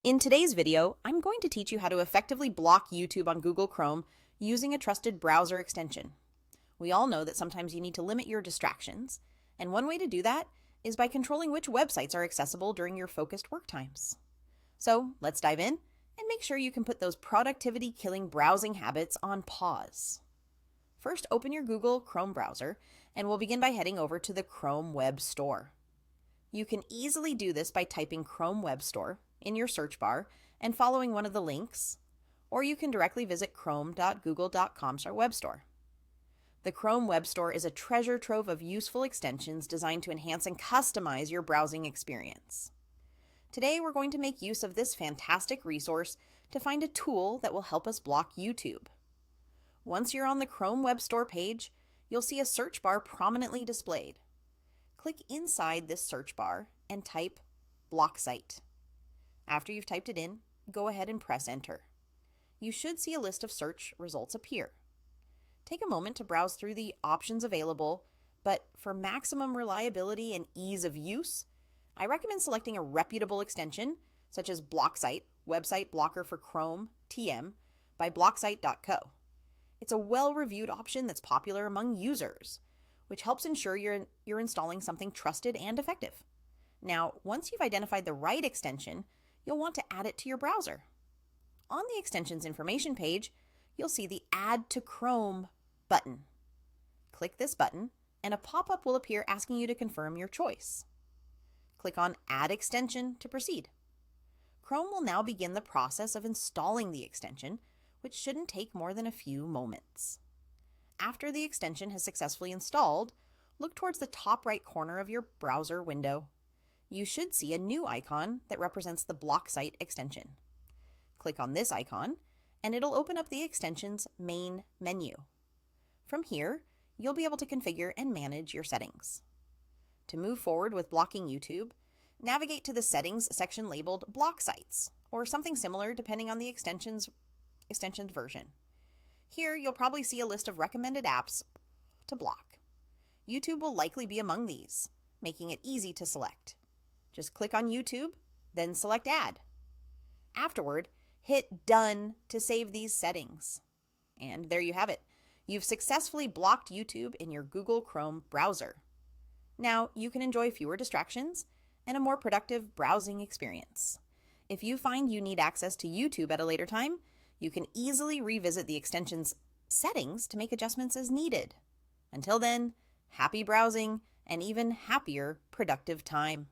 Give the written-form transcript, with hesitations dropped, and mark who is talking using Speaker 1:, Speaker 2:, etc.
Speaker 1: In today's video, I'm going to teach you how to effectively block YouTube on Google Chrome using a trusted browser extension. We all know that sometimes you need to limit your distractions, and one way to do that is by controlling which websites are accessible during your focused work times. So let's dive in and make sure you can put those productivity-killing browsing habits on pause. First, open your Google Chrome browser, and we'll begin by heading over to the Chrome Web Store. You can easily do this by typing Chrome Web Store in your search bar and following one of the links, or you can directly visit chrome.google.com/webstore. The Chrome Web Store is a treasure trove of useful extensions designed to enhance and customize your browsing experience. Today, we're going to make use of this fantastic resource to find a tool that will help us block YouTube. Once you're on the Chrome Web Store page, you'll see a search bar prominently displayed. Click inside this search bar and type BlockSite. After you've typed it in, go ahead and press enter. You should see a list of search results appear. Take a moment to browse through the options available, but for maximum reliability and ease of use, I recommend selecting a reputable extension such as BlockSite, Website Blocker for Chrome, TM, by BlockSite.co. It's a well-reviewed option that's popular among users, which helps ensure you're installing something trusted and effective. Now, once you've identified the right extension, you'll want to add it to your browser. On the extension's information page, you'll see the Add to Chrome button. Click this button, and a pop-up will appear asking you to confirm your choice. Click on Add Extension to proceed. Chrome will now begin the process of installing the extension, which shouldn't take more than a few moments. After the extension has successfully installed, look towards the top right corner of your browser window. You should see a new icon that represents the BlockSite extension. Click on this icon, and it'll open up the extension's main menu. From here, you'll be able to configure and manage your settings. To move forward with blocking YouTube, navigate to the Settings section labeled Block Sites, or something similar depending on the extension's version. Here, you'll probably see a list of recommended apps to block. YouTube will likely be among these, making it easy to select. Just click on YouTube, then select Add. Afterward, hit Done to save these settings. And there you have it. You've successfully blocked YouTube in your Google Chrome browser. Now, you can enjoy fewer distractions and a more productive browsing experience. If you find you need access to YouTube at a later time, you can easily revisit the extension's settings to make adjustments as needed. Until then, happy browsing and even happier productive time.